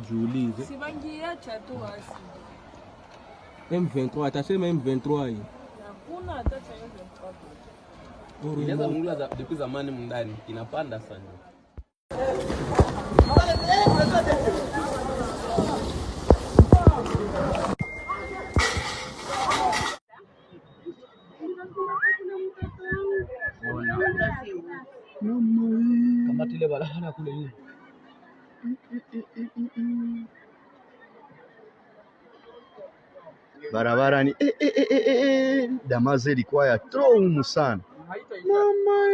Jiulize. M23 atasema M23 hii. Hakuna hata M23. Inaweza mungula depuis zamani mndani inapanda sana. Kama tile balahana kule hivi. Barabara ni Damaze ilikuwa ya trop sana. Mama